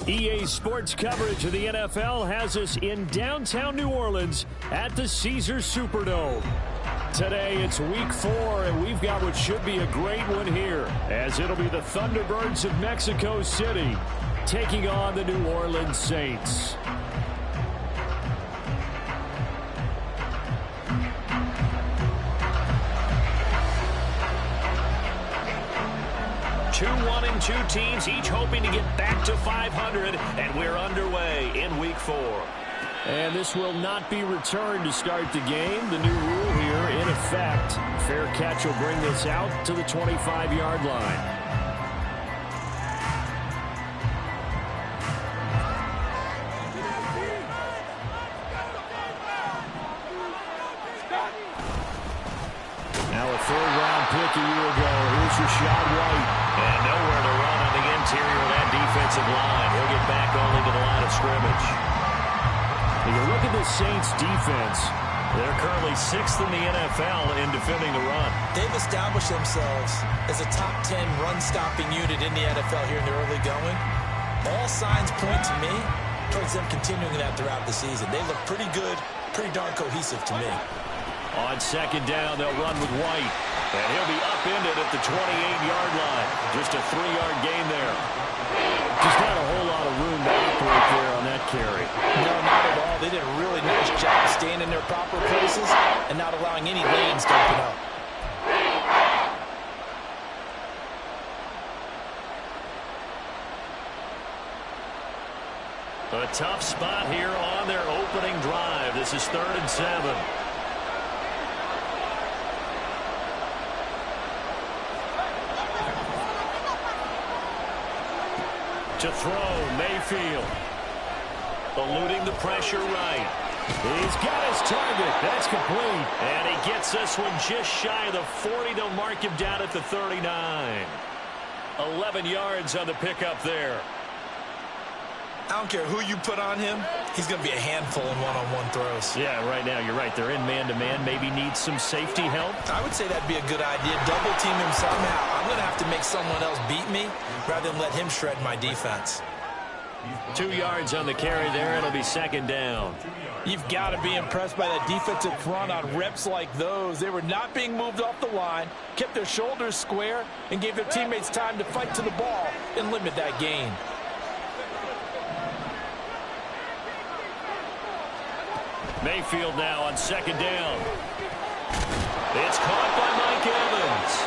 EA Sports coverage of the NFL has us in downtown New Orleans at the Caesars Superdome. Today it's week 4, and we've got what should be a great one here, as it'll be the Thunderbirds of Mexico City taking on the New Orleans Saints. Two 1-2 teams, each hoping to get back to 500, and we're underway in week 4. And this will not be returned to start the game. The new rule here in effect. Fair catch will bring this out to the 25-yard line. Now a third-round pick a year ago. Here's Rashad White. And nowhere to run on the interior of that defensive line. He'll get back only to the line of scrimmage. If you look at the Saints' defense, they're currently 6th in the NFL in defending the run. They've established themselves as a top 10 run-stopping unit in the NFL here in the early going. All signs point to me towards them continuing that throughout the season. They look pretty good, pretty darn cohesive to me. On second down, they'll run with White. And he'll be upended at the 28-yard line. Just a 3-yard gain there. Just not a whole lot of room to operate there on that carry. No, not at all. They did a really nice job staying in their proper places and not allowing any lanes to open up. A tough spot here on their opening drive. This is 3rd and 7. To throw, Mayfield. Eluding the pressure right. He's got his target. That's complete. And he gets this one just shy of the 40. They'll mark him down at the 39. 11 yards on the pickup there. I don't care who you put on him. He's going to be a handful in one-on-one throws. Yeah, right now you're right. They're in man-to-man. Maybe needs some safety help. I would say that'd be a good idea. Double team him somehow. I'm going to have to make someone else beat me rather than let him shred my defense. 2 yards on the carry there. It'll be 2nd down. You've got to be impressed by that defensive front on reps like those. They were not being moved off the line, kept their shoulders square, and gave their teammates time to fight to the ball and limit that gain. Mayfield now on 2nd down. It's caught by Mike Evans.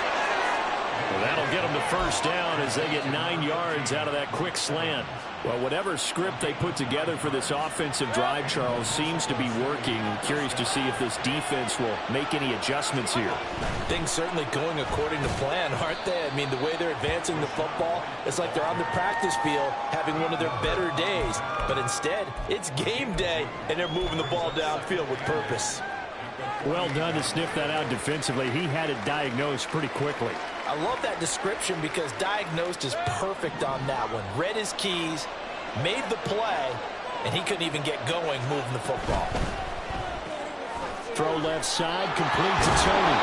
Well, that'll get them to 1st down as they get 9 yards out of that quick slant. Well, whatever script they put together for this offensive drive, Charles, seems to be working. I'm curious to see if this defense will make any adjustments here. Things certainly going according to plan, aren't they? I mean, the way they're advancing the football, it's like they're on the practice field having one of their better days. But instead, it's game day, and they're moving the ball downfield with purpose. Well done to sniff that out defensively. He had it diagnosed pretty quickly. I love that description because diagnosed is perfect on that one. Read his keys, made the play, and he couldn't even get going moving the football. Throw left side, complete to Tony.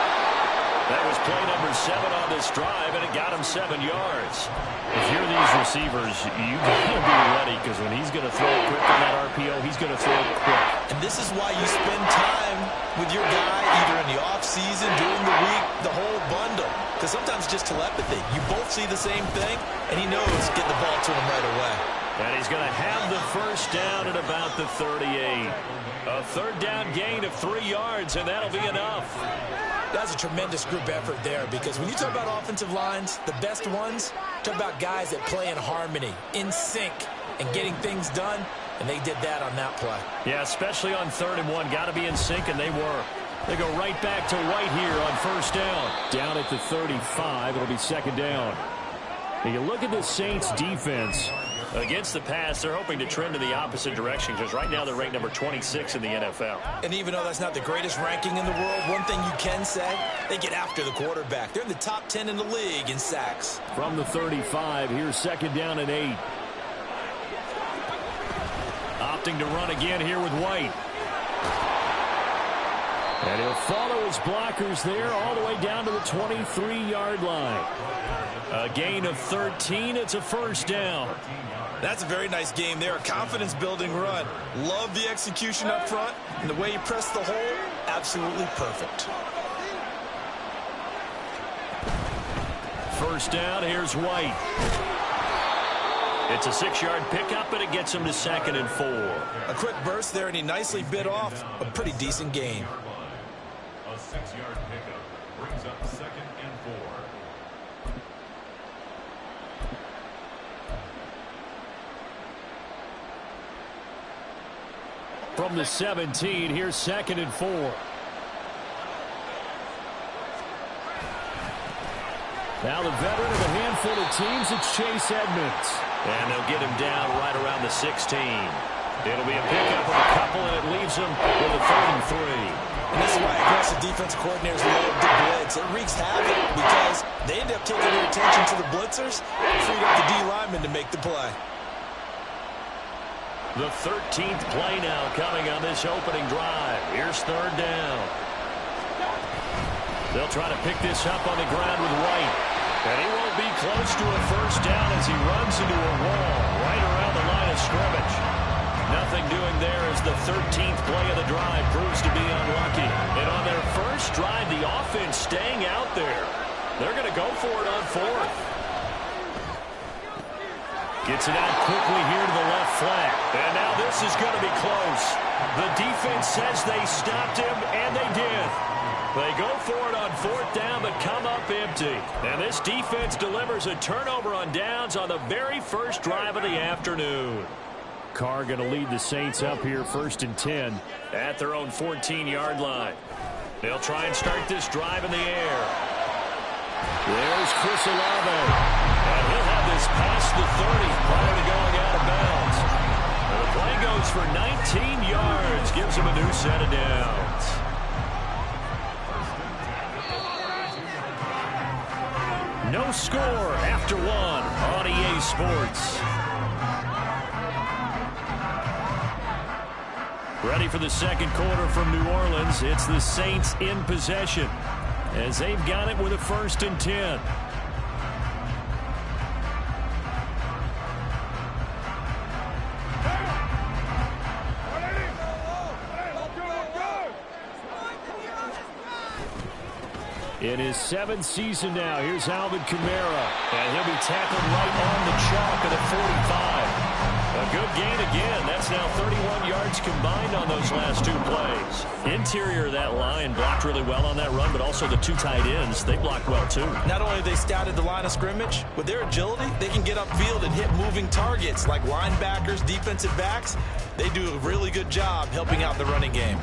That was play number 7 on this drive, and it got him 7 yards. If you're these receivers, you got to be ready, because when he's going to throw it quick on that RPO, he's going to throw it quick. And this is why you spend time with your guy, either in the offseason, during the week, the whole bundle. Because sometimes it's just telepathy. You both see the same thing, and he knows get the ball to him right away. And he's going to have the first down at about the 38. A third down gain of 3 yards, and that'll be enough. That's a tremendous group effort there, because when you talk about offensive lines, the best ones, talk about guys that play in harmony, in sync, and getting things done, and they did that on that play. Yeah, especially on 3rd and 1. Got to be in sync, and they were. They go right back to White here on first down. Down at the 35, it'll be 2nd down. And you look at the Saints defense. Against the pass, they're hoping to trend in the opposite direction, because right now they're ranked number 26 in the NFL. And even though that's not the greatest ranking in the world, one thing you can say, they get after the quarterback. They're in the top 10 in the league in sacks. From the 35, here's 2nd down and 8. Opting to run again here with White. And he'll follow his blockers there all the way down to the 23-yard line. A gain of 13. It's a first down. That's a very nice game there. A confidence-building run. Love the execution up front. And the way he pressed the hole, absolutely perfect. First down, here's White. It's a 6-yard pickup, and it gets him to 2nd and 4. A quick burst there, and he nicely bit off a pretty decent gain. A 6-yard pickup brings up 2nd and 4. From the 17, here's 2nd and 4. Now the veteran of a handful of teams, it's Chase Edmonds. And they'll get him down right around the 16. It'll be a pickup of a couple, and it leaves him with a 3rd and 3. And this is why aggressive defensive coordinators love the blitz. It wreaks havoc because they end up taking their attention to the blitzers, freed up the D lineman to make the play. The 13th play now coming on this opening drive. Here's 3rd down. They'll try to pick this up on the ground with White. And he won't be close to a first down as he runs into a wall right around the line of scrimmage. Nothing doing there as the 13th play of the drive proves to be unlucky. And on their first drive, the offense staying out there. They're going to go for it on 4th. Gets it out quickly here to the left flat. And now this is going to be close. The defense says they stopped him, and they did. They go for it on 4th down, but come up empty. And this defense delivers a turnover on downs on the very first drive of the afternoon. Carr going to lead the Saints up here 1st and 10 at their own 14-yard line. They'll try and start this drive in the air. There's Chris Olave. And he'll have this past the 30 prior to going out of bounds. And the play goes for 19 yards. Gives him a new set of downs. No score after 1 on EA Sports. Ready for the 2nd quarter from New Orleans. It's the Saints in possession as they've got it with a 1st and 10. In his 7th season now, here's Alvin Kamara. And he'll be tackled right on the chalk at the 45. A good gain again. That's now 31 yards combined on those last 2 plays. Interior of that line blocked really well on that run, but also the 2 tight ends, they blocked well too. Not only have they scouted the line of scrimmage, with their agility, they can get upfield and hit moving targets like linebackers, defensive backs. They do a really good job helping out the running game.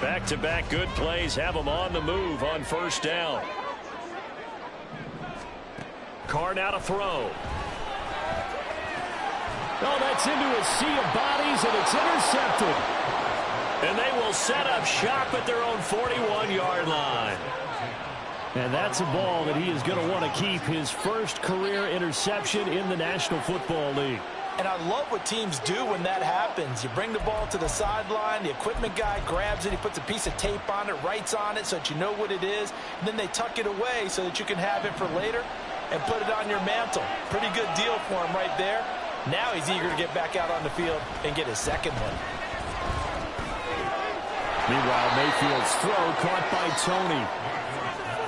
Back-to-back good plays have them on the move on 1st down. Carr now to throw. Oh, that's into a sea of bodies, and it's intercepted. And they will set up shop at their own 41-yard line. And that's a ball that he is going to want to keep, his first career interception in the National Football League. And I love what teams do when that happens. You bring the ball to the sideline, the equipment guy grabs it, he puts a piece of tape on it, writes on it so that you know what it is, and then they tuck it away so that you can have it for later and put it on your mantle. Pretty good deal for him right there. Now he's eager to get back out on the field and get his second one. Meanwhile, Mayfield's throw caught by Tony.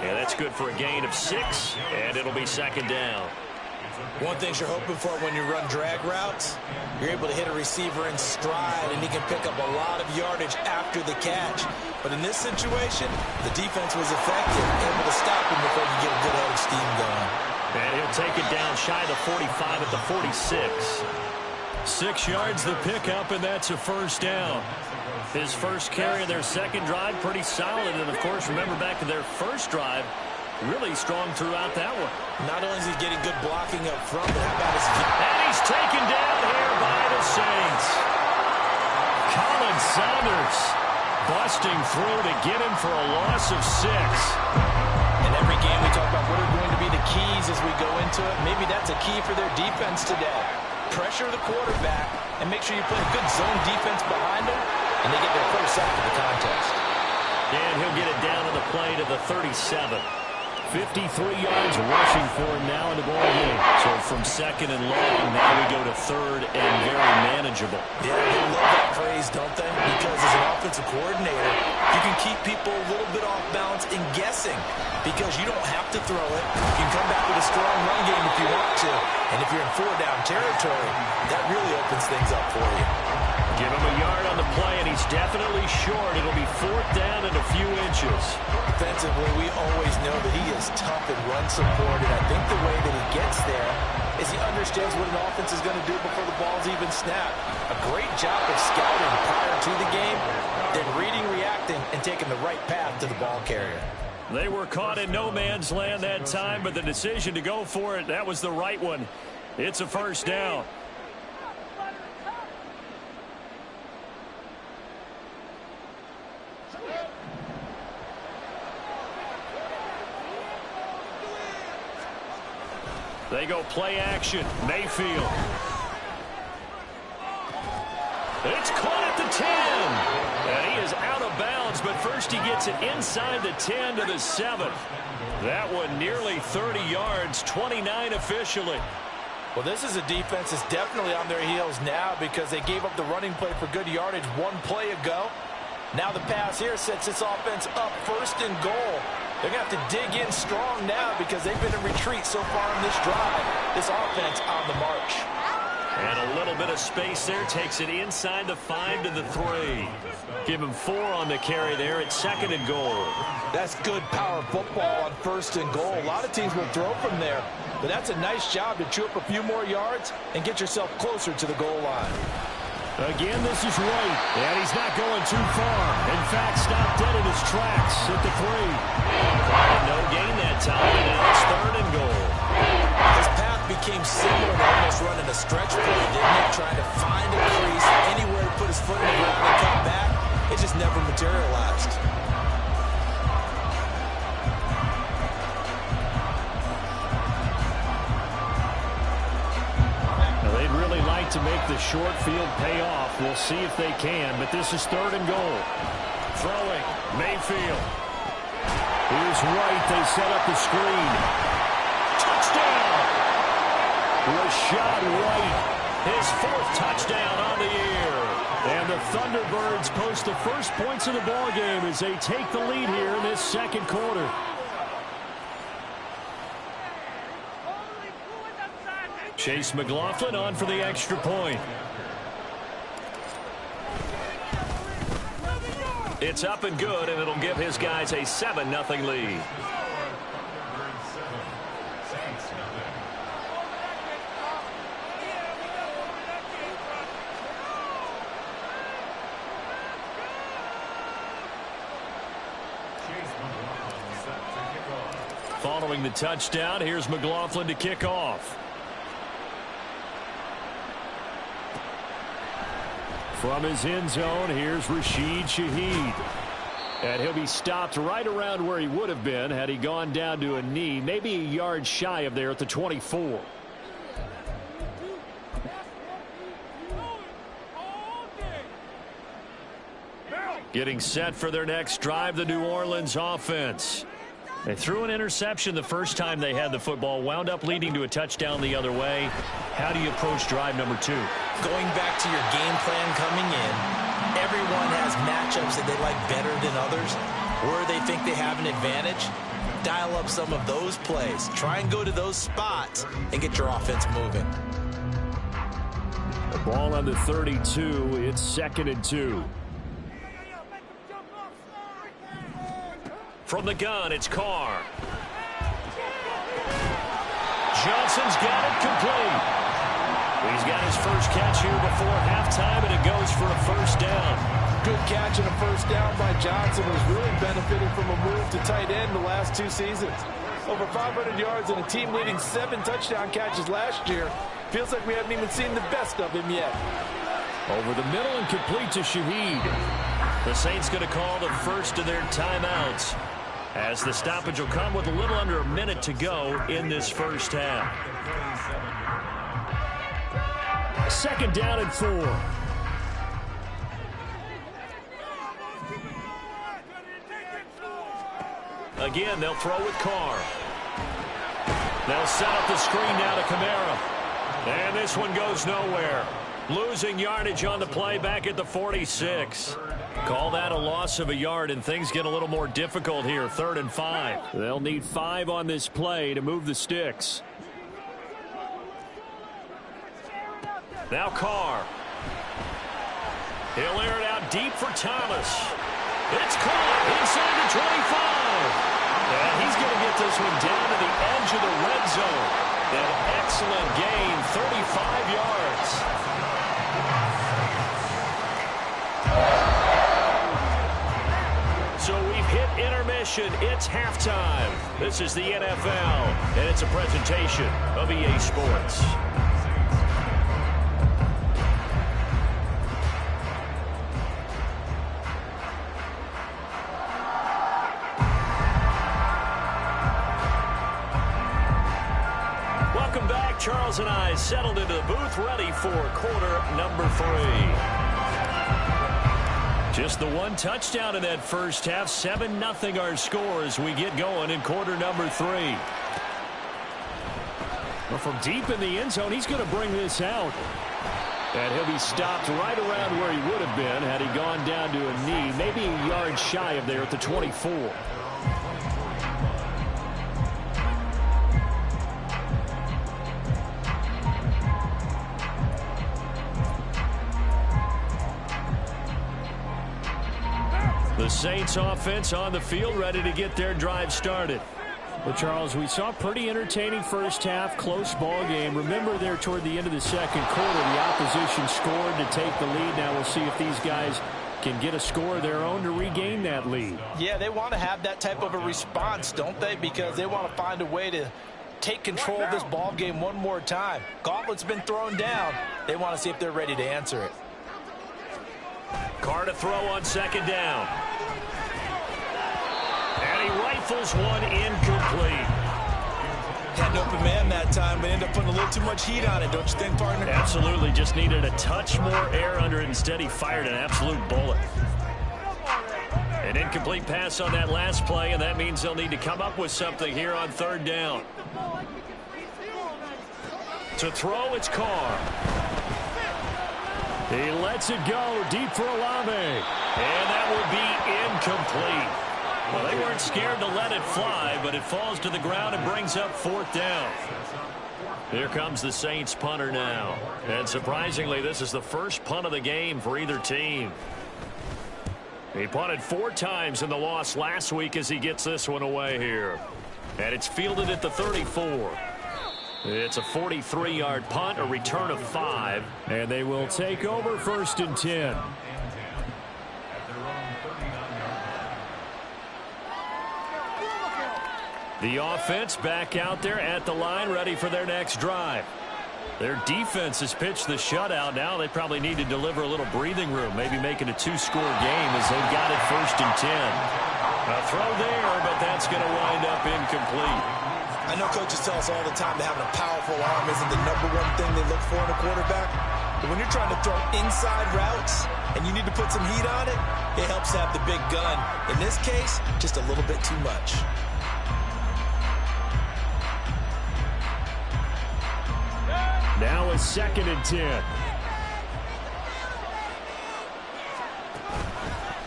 Yeah, that's good for a gain of 6, and it'll be second down. One thing you're hoping for when you run drag routes, you're able to hit a receiver in stride, and he can pick up a lot of yardage after the catch. But in this situation, the defense was effective, able to stop him before he could get a good head of steam going. And he'll take it down shy of the 45 at the 46. 6 yards the pickup, and that's a first down. His first carry of their second drive, pretty solid. And, of course, remember back to their first drive, really strong throughout that one. Not only is he getting good blocking up front, but how about his... And he's taken down here by the Saints. Colin Saunders busting through to get him for a loss of 6. In every game we talk about what are going to be the keys as we go into it. Maybe that's a key for their defense today. Pressure the quarterback and make sure you play a good zone defense behind him, and they get their first sack of the contest. And he'll get it down to the play to the 37. 53 yards rushing for him now in the ball game. So from second and long, now we go to third and very manageable. Yeah, they love that phrase, don't they? Because as an offensive coordinator, you can keep people a little bit off balance and guessing because you don't have to throw it. You can come back with a strong run game if you want to. And if you're in 4-down territory, that really opens things up for you. Give him a yard on the play, and he's definitely short. It'll be 4th down and a few inches. Defensively, we always know that he is tough and run support, and I think the way that he gets there is he understands what an offense is going to do before the ball's even snapped. A great job of scouting prior to the game, then reading, reacting, and taking the right path to the ball carrier. They were caught in no man's land that time, but the decision to go for it, that was the right one. It's a first down. They go play action. Mayfield. It's caught at the 10. And he is out of bounds, but first he gets it inside the 10 to the 7. That one nearly 30 yards, 29 officially. Well, this is a defense that's definitely on their heels now because they gave up the running play for good yardage one play ago. Now the pass here sets this offense up 1st and goal. They're going to have to dig in strong now because they've been in retreat so far in this drive. This offense on the march. And a little bit of space there. Takes it inside the 5 to the 3. Give him 4 on the carry there at 2nd and goal. That's good power football on 1st and goal. A lot of teams will throw from there. But that's a nice job to chew up a few more yards and get yourself closer to the goal line. Again, this is Wright, and he's not going too far. In fact, stopped dead in his tracks at the 3. No gain that time, and now it's 3rd and goal. His path became similar to almost running a stretch play, didn't it? Trying to find a crease, anywhere to put his foot in the ground and come back. It just never materialized. To make the short field pay off. We'll see if they can, but this is 3rd and goal. Throwing, Mayfield. Here's Wright. They set up the screen. Touchdown! Rashad Wright, his 4th touchdown on the year. And the Thunderbirds post the first points of the ball game as they take the lead here in this 2nd quarter. Chase McLaughlin on for the extra point. It's up and good, and it'll give his guys a 7-0 lead. Following the touchdown, here's McLaughlin to kick off. From his end zone, here's Rashid Shaheed. And he'll be stopped right around where he would have been had he gone down to a knee, maybe a yard shy of there at the 24. Getting set for their next drive, the New Orleans offense. They threw an interception the first time they had the football, wound up leading to a touchdown the other way. How do you approach drive number 2? Going back to your game plan coming in, everyone has matchups that they like better than others, where they think they have an advantage. Dial up some of those plays. Try and go to those spots and get your offense moving. The ball on the 32. It's 2nd and 2. From the gun, it's Carr. Johnson's got it complete. He's got his first catch here before halftime, and it goes for a first down. Good catch and a first down by Johnson, who's really benefited from a move to tight end the last 2 seasons. Over 500 yards and a team-leading 7 touchdown catches last year. Feels like we haven't even seen the best of him yet. Over the middle and complete to Shaheed. The Saints going to call the first of their timeouts, as the stoppage will come with a little under a minute to go in this first half. 2nd down and 4. Again, they'll throw with Carr. They'll set up the screen now to Kamara. And this one goes nowhere. Losing yardage on the play back at the 46. Call that a loss of a yard, and things get a little more difficult here. 3rd and 5. They'll need 5 on this play to move the sticks. Now Carr. He'll air it out deep for Thomas. It's caught inside the 25. And he's going to get this one down to the edge of the red zone. An excellent gain, 35 yards. So we've hit intermission. It's halftime. This is the NFL, and it's a presentation of EA Sports. Welcome back. Charles and I settled into the booth, ready for quarter number 3. Just the one touchdown in that first half. 7-0 our score as we get going in quarter number 3. Well, from deep in the end zone, he's going to bring this out. And he'll be stopped right around where he would have been had he gone down to a knee, maybe a yard shy of there at the 24. The Saints offense on the field, ready to get their drive started. Well, Charles, we saw a pretty entertaining first half, close ball game. Remember there toward the end of the second quarter, the opposition scored to take the lead. Now we'll see if these guys can get a score of their own to regain that lead. Yeah, they want to have that type of a response, don't they? Because they want to find a way to take control of this ball game one more time. Gauntlet's been thrown down. They want to see if they're ready to answer it. Carr to throw on 2nd down. And he rifles one incomplete. Had an open man that time, but ended up putting a little too much heat on it, don't you think, partner? Absolutely. Just needed a touch more air under it. Instead, he fired an absolute bullet. An incomplete pass on that last play, and that means they'll need to come up with something here on 3rd down. To throw, it's Carr. He lets it go deep for Olave. And that will be incomplete. Well, they weren't scared to let it fly, but it falls to the ground and brings up 4th down. Here comes the Saints punter now. And surprisingly, this is the first punt of the game for either team. He punted 4 times in the loss last week as he gets this one away here. And it's fielded at the 34. It's a 43-yard punt, a return of 5. And they will take over 1st and 10. The offense back out there at the line, ready for their next drive. Their defense has pitched the shutout. Now they probably need to deliver a little breathing room, maybe make it a 2-score game as they've got it 1st and 10. A throw there, but that's going to wind up incomplete. I know coaches tell us all the time that having a powerful arm isn't the #1 thing they look for in a quarterback. But when you're trying to throw inside routes and you need to put some heat on it, it helps to have the big gun. In this case, just a little bit too much. Now a 2nd and 10.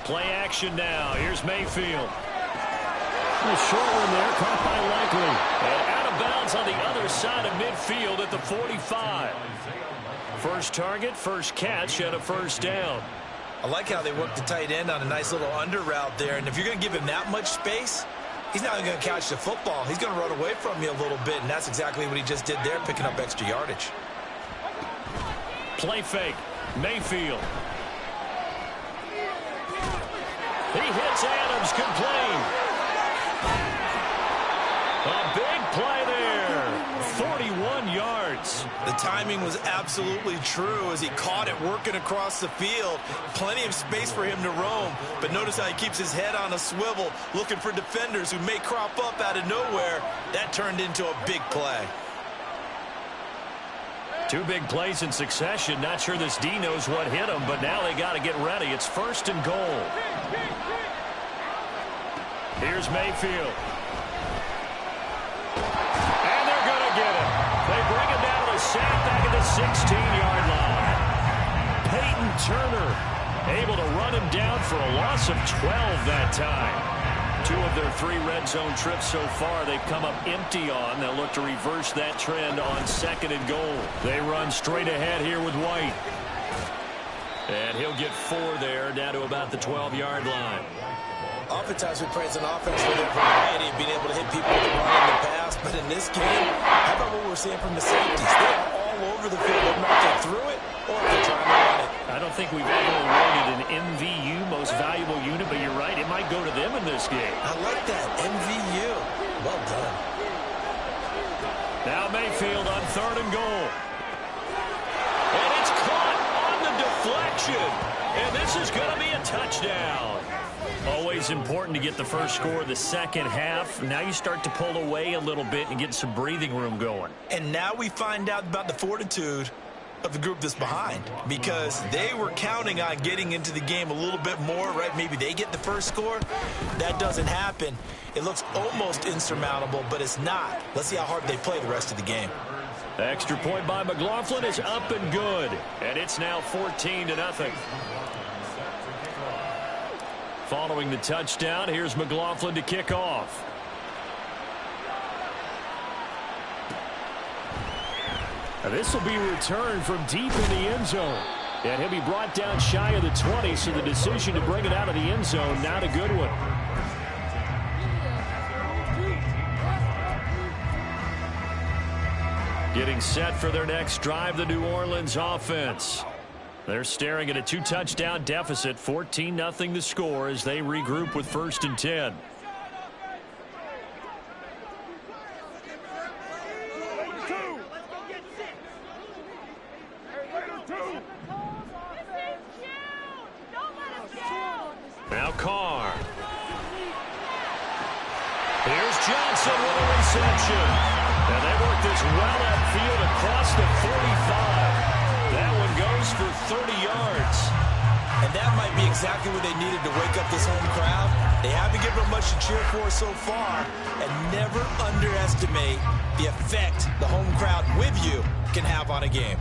Play action now. Here's Mayfield. A short one there, caught by Likely. And out of bounds on the other side of midfield at the 45. First target, first catch, and a first down. I like how they work the tight end on a nice little under route there. And if you're going to give him that much space, he's not going to catch the football. He's going to run away from you a little bit, and that's exactly what he just did there, picking up extra yardage. Play fake. Mayfield. He hits Adams, complete. A big play there. 41 yards. The timing was absolutely true as he caught it working across the field. Plenty of space for him to roam, but notice how he keeps his head on a swivel, looking for defenders who may crop up out of nowhere. That turned into a big play. 2 big plays in succession. Not sure this D knows what hit him, but now they got to get ready. It's 1st and goal. Here's Mayfield. And they're going to get him. They bring him down to the sack back at the 16-yard line. Peyton Turner able to run him down for a loss of 12 that time. 2 of their 3 red zone trips so far they've come up empty on. They'll look to reverse that trend on 2nd and goal. They run straight ahead here with White. And he'll get 4 there, down to about the 12-yard line. Oftentimes we praise an offense for their variety of being able to hit people with the run in the past, but in this game, how about what we're seeing from the safeties? They are all over the field. They're not through it or if they're trying to run it. I don't think we've ever awarded an MVU, most valuable unit, but you're right, it might go to them in this game. I like that, MVU. Well done. Now Mayfield on 3rd and goal. And it's caught on the deflection. And this is going to be a touchdown. Always important to get the first score of the second half. Now you start to pull away a little bit and get some breathing room going. And now we find out about the fortitude of the group that's behind, because they were counting on getting into the game a little bit more, right? Maybe they get the first score. That doesn't happen. It looks almost insurmountable, but it's not. Let's see how hard they play the rest of the game. The extra point by McLaughlin is up and good, and it's now 14-0. Following the touchdown, here's McLaughlin to kick off. This will be returned from deep in the end zone. And he'll be brought down shy of the 20, so the decision to bring it out of the end zone, not a good one. Getting set for their next drive, the New Orleans offense. They're staring at a 2-touchdown deficit, 14-0 the score as they regroup with 1st and 10. Now Carr. Here's Johnson with a reception. And they work this well upfield across the 45. That one goes for 30 yards. And that might be exactly what they needed to wake up this home crowd. They haven't given them much to cheer for so far. And never underestimate the effect the home crowd with you can have on a game.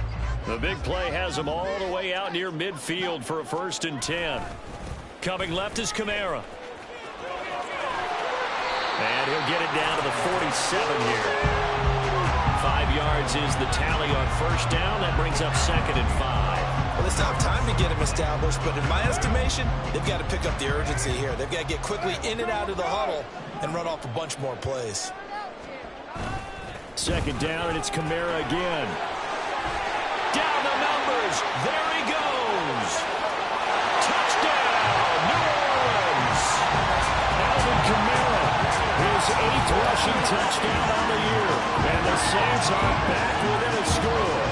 The big play has them all the way out near midfield for a 1st and 10. Coming left is Kamara. And he'll get it down to the 47 here. 5 yards is the tally on 1st down. That brings up 2nd and 5. Well, it's not time to get him established, but in my estimation, they've got to pick up the urgency here. They've got to get quickly in and out of the huddle and run off a bunch more plays. 2nd down, and it's Kamara again. Down the numbers. There he goes. Touchdown, New Orleans. Alvin Kamara, his 8th rushing touchdown on the year. And the Saints are back within a score.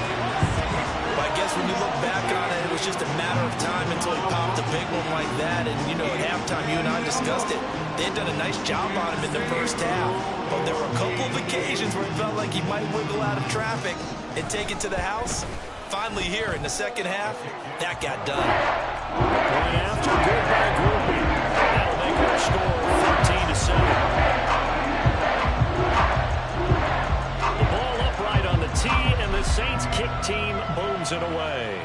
Well, I guess when you look back on it, it was just a matter of time until he popped a big one like that. And, you know, at halftime, you and I discussed it. They had done a nice job on him in the first half. But there were a couple of occasions where it felt like he might wiggle out of traffic and take it to the house. finally here in the second half, that got done. Point after, good by Groupie. That'll make our score 13-7. The ball upright on the tee, and the Saints kick team booms it away.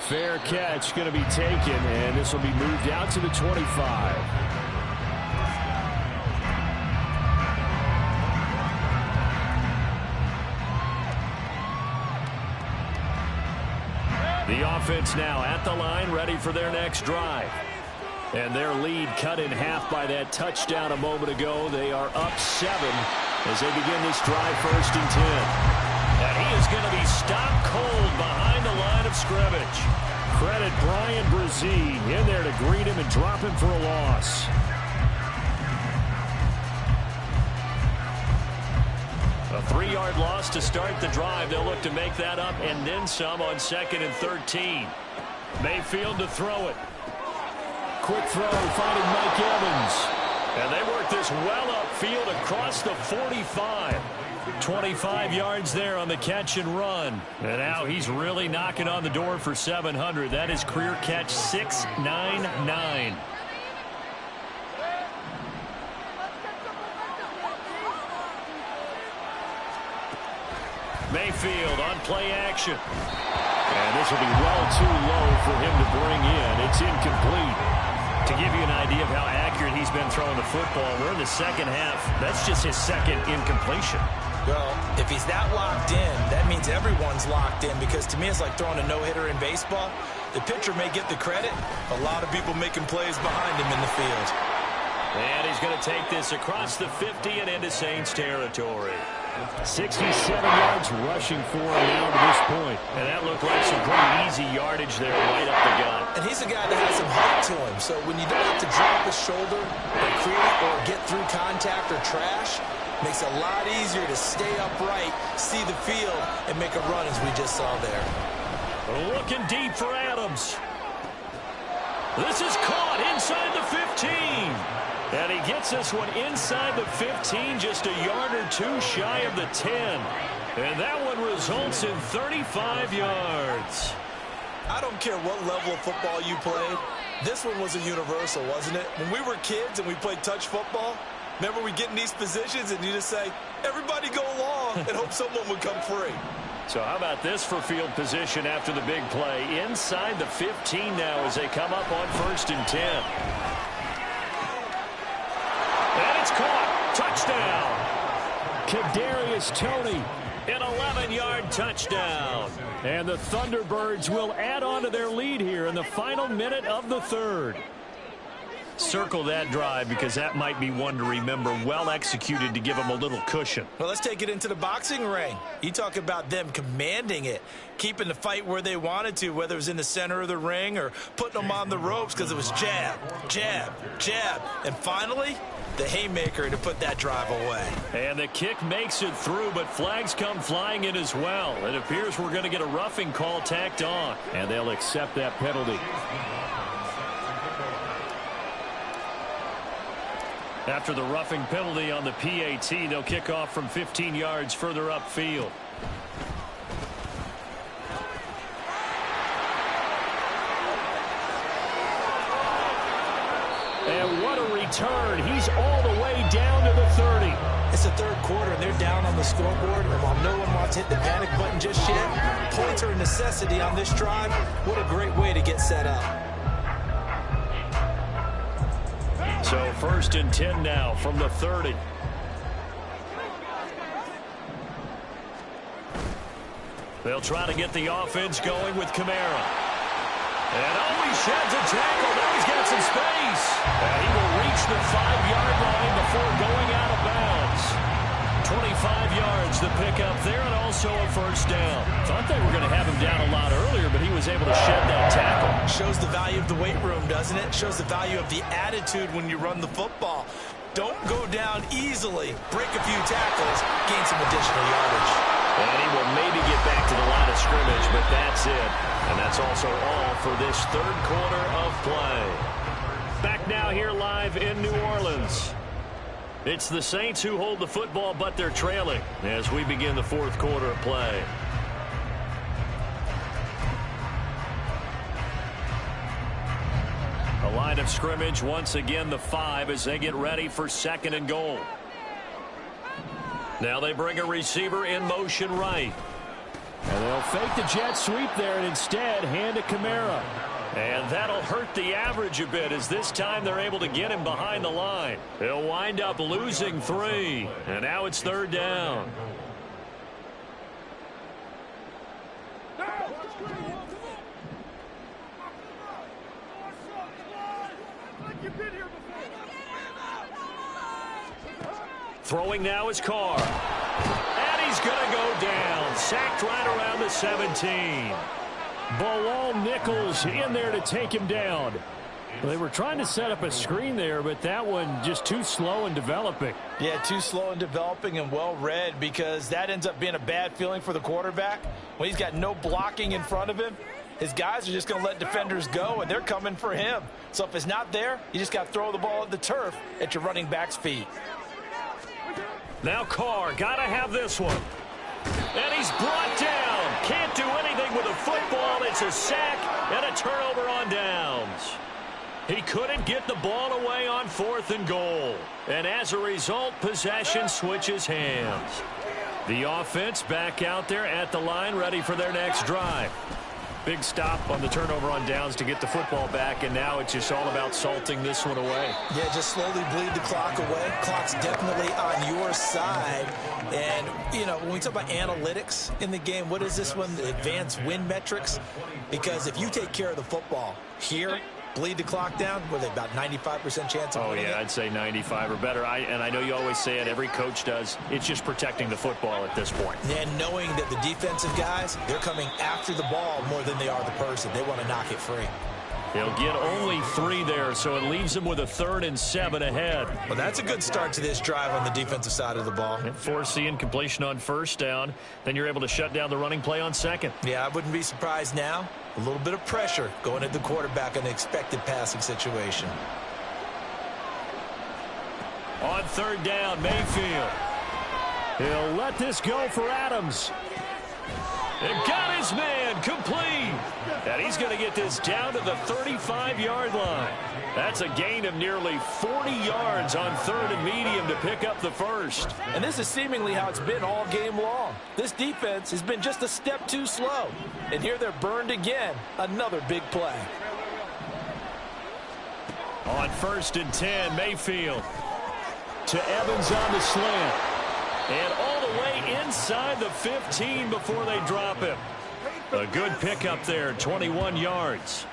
Fair catch going to be taken, and this will be moved out to the 25. The offense now at the line, ready for their next drive. And their lead cut in half by that touchdown a moment ago. They are up 7 as they begin this drive, 1st and 10. And he is going to be stopped cold behind the line of scrimmage. Credit Brian Brzee in there to greet him and drop him for a loss. A 3-yard loss to start the drive. They'll look to make that up and then some on 2nd and 13. Mayfield to throw it. Quick throw, finding Mike Evans. And they work this well upfield across the 45. 25 yards there on the catch and run. And now he's really knocking on the door for 700. That is career catch 699. Mayfield on play action. And this will be well too low for him to bring in. It's incomplete. To give you an idea of how accurate he's been throwing the football, we're in the second half. That's just his second incompletion. Well, if he's that locked in, that means everyone's locked in, because to me it's like throwing a no-hitter in baseball. The pitcher may get the credit. A lot of people making plays behind him in the field. And he's going to take this across the 50 and into Saints territory. 67 yards rushing for him now to this point. And that looked like some pretty easy yardage there right up the gut. And he's a guy that has some height to him. So when you don't have to drop his shoulder or create or get through contact or trash, makes it a lot easier to stay upright, see the field, and make a run as we just saw there. Looking deep for Adams. This is caught inside the 15. And he gets this one inside the 15, just a yard or two shy of the 10. And that one results in 35 yards. I don't care what level of football you played. This one was a universal, wasn't it? When we were kids and we played touch football, remember we get in these positions and you just say, everybody go along, and hope someone would come free. So how about this for field position after the big play? Inside the 15 now as they come up on 1st and 10. And it's caught. Touchdown. Kadarius Toney, an 11-yard touchdown. And the Thunderbirds will add on to their lead here in the final minute of the 3rd. Circle that drive, because that might be one to remember. Well executed to give them a little cushion. Well, let's take it into the boxing ring. You talk about them commanding it, keeping the fight where they wanted to, whether it was in the center of the ring or putting them on the ropes, because it was jab, jab, jab. And finally, the haymaker to put that drive away. And the kick makes it through, but flags come flying in as well. It appears we're going to get a roughing call tacked on, and they'll accept that penalty. After the roughing penalty on the PAT, they'll kick off from 15 yards further upfield. And what a return. He's all the way down to the 30. It's the 3rd quarter, and they're down on the scoreboard. And while no one wants to hit the panic button just yet, points are a necessity on this drive. What a great way to get set up. So 1st and 10 now from the 30. They'll try to get the offense going with Kamara. And he sheds a tackle. Now he's got some space. And he will reach the 5-yard line before going out of bounds. 25 yards the pickup there, and also a 1st down. Thought they were going to have him down a lot earlier, but he was able to shed that tackle. Shows the value of the weight room, doesn't it? Shows the value of the attitude when you run the football. Don't go down easily. Break a few tackles. Gain some additional yardage. And he will maybe get back to the line of scrimmage, but that's it. And that's also all for this 3rd quarter of play. Back now here live in New Orleans. It's the Saints who hold the football, but they're trailing as we begin the 4th quarter of play. The line of scrimmage, once again, the 5 as they get ready for 2nd and goal. Now they bring a receiver in motion right. And they'll fake the jet sweep there and instead hand to Kamara. And that'll hurt the average a bit as this time they're able to get him behind the line. They'll wind up losing 3. And now it's 3rd down. Throwing now is Carr. And he's going to go down. Sacked right around the 17. Bilal Nichols in there to take him down. They were trying to set up a screen there, but that one just too slow in developing. Yeah, too slow in developing and well read, because that ends up being a bad feeling for the quarterback. When he's got no blocking in front of him, his guys are just going to let defenders go, and they're coming for him. So if it's not there, you just got to throw the ball at the turf at your running back's feet. Now Carr, got to have this one. And he's brought down. Can't do anything with a football. It's a sack and a turnover on downs. He couldn't get the ball away on 4th and goal. And as a result, possession switches hands. The offense back out there at the line, ready for their next drive. Big stop on the turnover on downs to get the football back, and now it's just all about salting this one away. Yeah, just slowly bleed the clock away. Clock's definitely on your side. And, you know, when we talk about analytics in the game, what is this one? The advanced win metrics? Because if you take care of the football here, bleed the clock down, what are they, about 95% chance of winning it? I'd say 95 or better. And I know you always say it, every coach does. It's just protecting the football at this point. And knowing that the defensive guys, they're coming after the ball more than they are the person. They want to knock it free. He'll get only 3 there, so it leaves him with a 3rd and 7 ahead. Well, that's a good start to this drive on the defensive side of the ball. And forcing completion on 1st down. Then you're able to shut down the running play on 2nd. Yeah, I wouldn't be surprised now. A little bit of pressure going at the quarterback in an expected passing situation. On 3rd down, Mayfield. He'll let this go for Adams. And got his man complete. And he's going to get this down to the 35-yard line. That's a gain of nearly 40 yards on 3rd and medium to pick up the 1st. And this is seemingly how it's been all game long. This defense has been just a step too slow. And here they're burned again. Another big play. On 1st and 10, Mayfield to Evans on the slant. And all the way inside the 15 before they drop him. A good pickup there, 21 yards.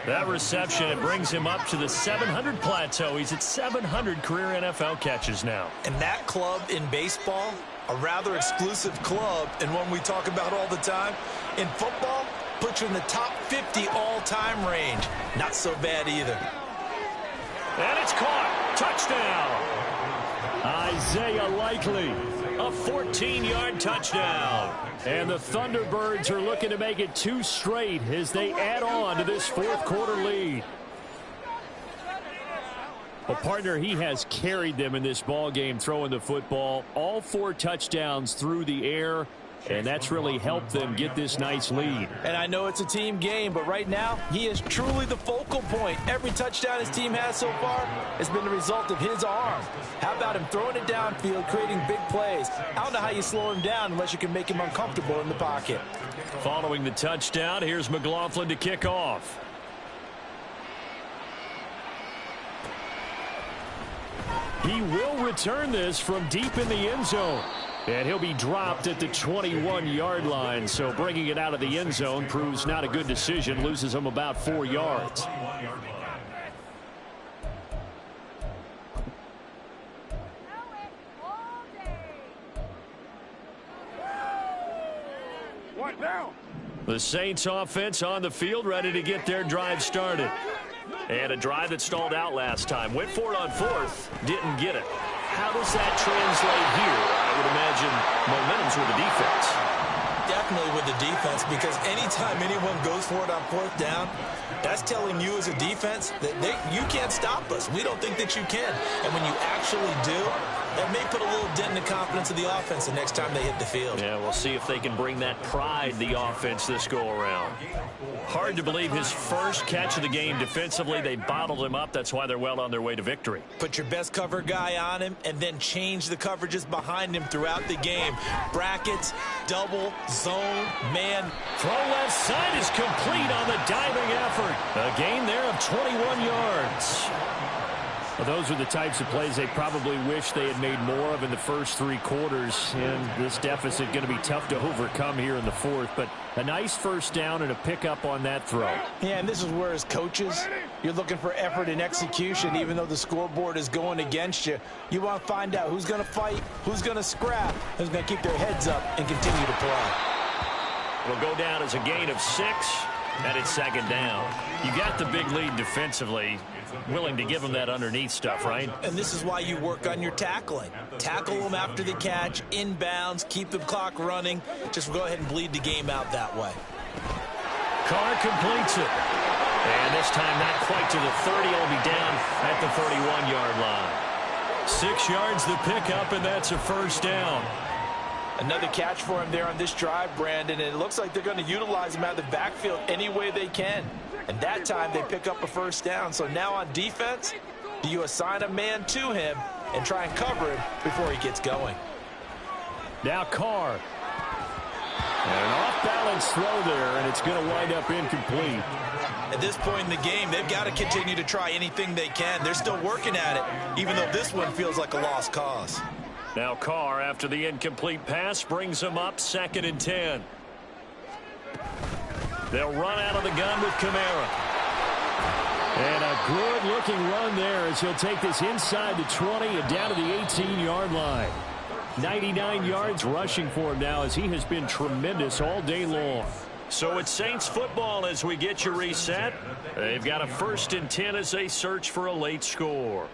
That reception, it brings him up to the 700 plateau. He's at 700 career NFL catches now. And that club in baseball, a rather exclusive club, and one we talk about all the time. In football, puts you in the top 50 all-time range. Not so bad either. And it's caught. Touchdown. Isaiah Likely. A 14-yard touchdown. And the Thunderbirds are looking to make it 2 straight as they add on to this 4th quarter lead. Well, partner, he has carried them in this ball game throwing the football. All 4 touchdowns through the air. And that's really helped them get this nice lead. And I know it's a team game, but right now, he is truly the focal point. Every touchdown his team has so far has been the result of his arm. How about him throwing it downfield, creating big plays? I don't know how you slow him down unless you can make him uncomfortable in the pocket. Following the touchdown, here's McLaughlin to kick off. He will return this from deep in the end zone. And he'll be dropped at the 21-yard line. So bringing it out of the end zone proves not a good decision. Loses him about 4 yards. The Saints offense on the field, ready to get their drive started. And a drive that stalled out last time. Went for it on 4th, didn't get it. How does that translate here? I would imagine momentum's with the defense. Definitely with the defense, because anytime anyone goes for it on 4th down, that's telling you as a defense that you can't stop us. We don't think that you can. And when you actually do, That may put a little dent in the confidence of the offense the next time they hit the field. Yeah, we'll see if they can bring that pride, the offense, this go-around. Hard to believe his first catch of the game defensively. They bottled him up. That's why they're well on their way to victory. Put your best cover guy on him and then change the coverages behind him throughout the game. Brackets, double, zone, man. Throw left side is complete on the diving effort. A gain there of 21 yards. Well, those are the types of plays they probably wish they had made more of in the first 3 quarters. And this deficit going to be tough to overcome here in the fourth. But a nice first down and a pickup on that throw. Yeah, and this is where as coaches, you're looking for effort and execution. Even though the scoreboard is going against you, you want to find out who's going to fight, who's going to scrap, who's going to keep their heads up and continue to play. It'll go down as a gain of 6, and it's second down. You got the big lead defensively. Willing to give them that underneath stuff, right? And this is why you work on your tackling. Tackle them after the catch, inbounds, keep the clock running. Just go ahead and bleed the game out that way. Carr completes it. And this time not quite to the 30. It'll be down at the 31-yard line. 6 yards the pickup, and that's a first down. Another catch for him there on this drive, Brandon, and it looks like they're going to utilize him out of the backfield any way they can. And that time they pick up a first down. So now on defense, do you assign a man to him and try and cover him before he gets going? Now Carr. And an off-balance throw there, and it's going to wind up incomplete. At this point in the game, they've got to continue to try anything they can. They're still working at it, even though this one feels like a lost cause. Now Carr, after the incomplete pass, brings him up 2nd and 10. They'll run out of the gun with Kamara. And a good-looking run there as he'll take this inside the 20 and down to the 18-yard line. 99 yards rushing for him now as he has been tremendous all day long. So it's Saints football as we get you reset. They've got a 1st and 10 as they search for a late score.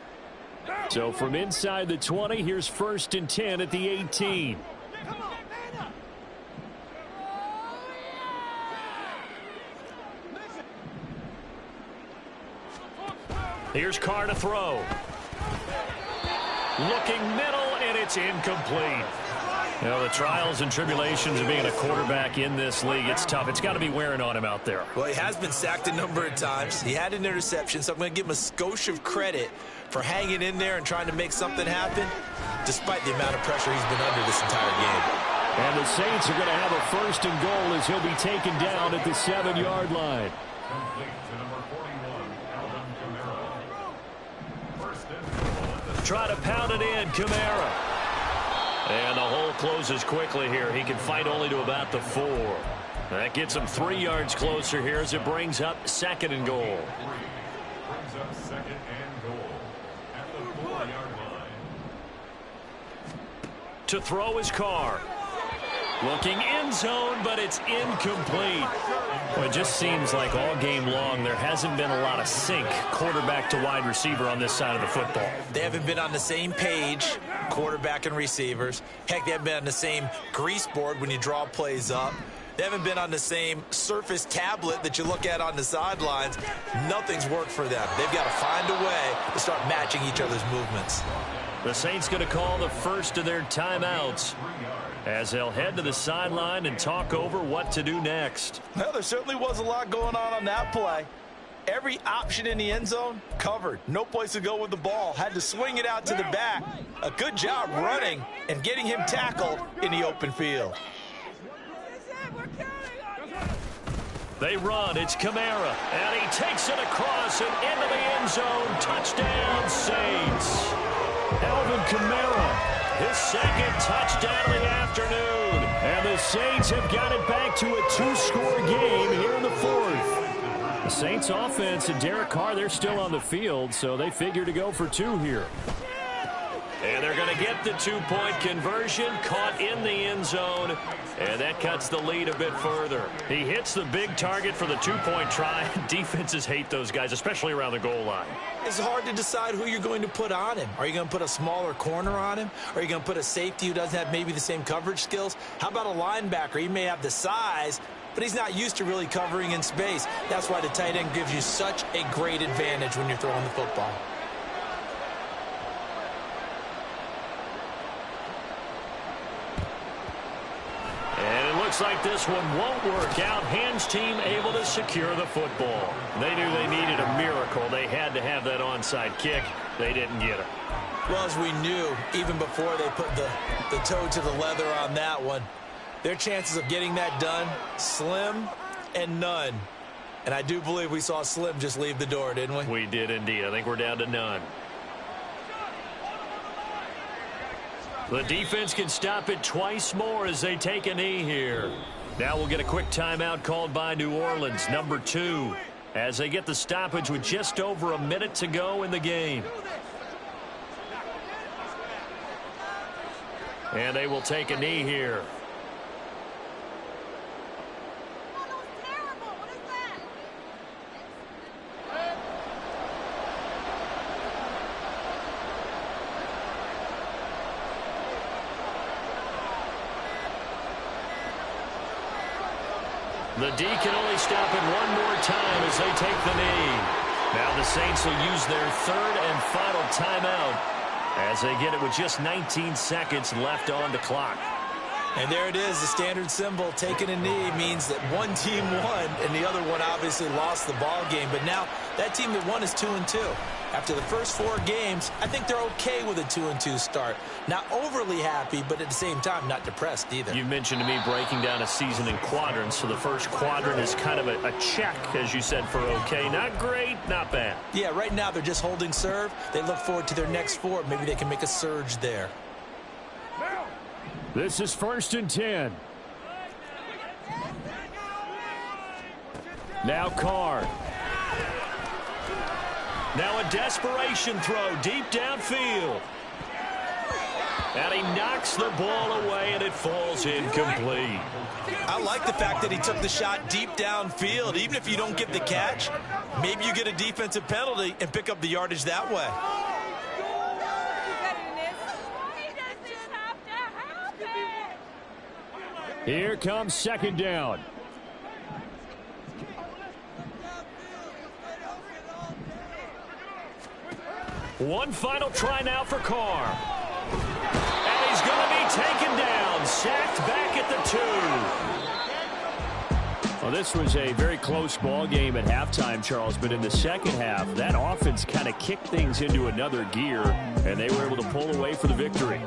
So from inside the 20, here's 1st and 10 at the 18. Here's Carr to throw. Looking middle, and it's incomplete. You know, the trials and tribulations of being a quarterback in this league, it's tough. It's got to be wearing on him out there. Well, he has been sacked a number of times. He had an interception, so I'm going to give him a skosh of credit for hanging in there and trying to make something happen, despite the amount of pressure he's been under this entire game. And the Saints are going to have a 1st and goal as he'll be taken down at the 7-yard line. Try to pound it in, Kamara. And the hole closes quickly here. He can fight only to about the 4. That gets him 3 yards closer here as it brings up 2nd and goal. Brings up 2nd and goal at the 4-yard line. To throw his Carr. Looking end zone, but it's incomplete. Well, it just seems like all game long there hasn't been a lot of sync quarterback to wide receiver on this side of the football. They haven't been on the same page, quarterback and receivers. Heck, they haven't been on the same grease board when you draw plays up. They haven't been on the same Surface tablet that you look at on the sidelines. Nothing's worked for them. They've got to find a way to start matching each other's movements. The Saints going to call the first of their timeouts as they'll head to the sideline and talk over what to do next. Well, there certainly was a lot going on that play. Every option in the end zone covered. No place to go with the ball. Had to swing it out to the back. A good job running and getting him tackled in the open field. They run. It's Kamara. And he takes it across and into the end zone. Touchdown, Saints. Alvin Kamara. His 2nd touchdown of the afternoon. And the Saints have got it back to a 2-score game here in the 4th. The Saints offense and Derek Carr, they're still on the field, so they figure to go for 2 here. And they're going to get the 2-point conversion, caught in the end zone, and that cuts the lead a bit further. He hits the big target for the 2-point try. Defenses hate those guys, especially around the goal line. It's hard to decide who you're going to put on him. Are you going to put a smaller corner on him? Are you going to put a safety who doesn't have maybe the same coverage skills? How about a linebacker? He may have the size, but he's not used to really covering in space. That's why the tight end gives you such a great advantage when you're throwing the football. looks like this one won't work out. Hands team able to secure the football. They knew they needed a miracle. They had to have that onside kick. They didn't get it. Well, as we knew, even before they put the toe to the leather on that one, their chances of getting that done, slim and none. And I do believe we saw Slim just leave the door, didn't we? We did indeed. I think we're down to none. The defense can stop it twice more as they take a knee here. Now we'll get a quick timeout called by New Orleans, number 2, as they get the stoppage with just over a minute to go in the game. And they will take a knee here. The D can only stop it one more time as they take the knee. Now the Saints will use their third and final timeout as they get it with just 19 seconds left on the clock. And there it is, the standard symbol. Taking a knee means that one team won and the other one obviously lost the ball game. But now that team that won is 2-2. After the first 4 games, I think they're okay with a 2-2 start. Not overly happy, but at the same time, not depressed either. You mentioned to me breaking down a season in quadrants. So the first quadrant is kind of a check, as you said, for okay. Not great, not bad. Yeah, right now they're just holding serve. They look forward to their next 4. Maybe they can make a surge there. This is 1st and 10. Now Carr. Now a desperation throw deep downfield. And he knocks the ball away, and it falls incomplete. I like the fact that he took the shot deep downfield. Even if you don't get the catch, maybe you get a defensive penalty and pick up the yardage that way. Here comes 2nd down. One final try now for Carr. And he's going to be taken down, sacked back at the 2. Well, this was a very close ball game at halftime, Charles, but in the second half, that offense kind of kicked things into another gear, and they were able to pull away for the victory.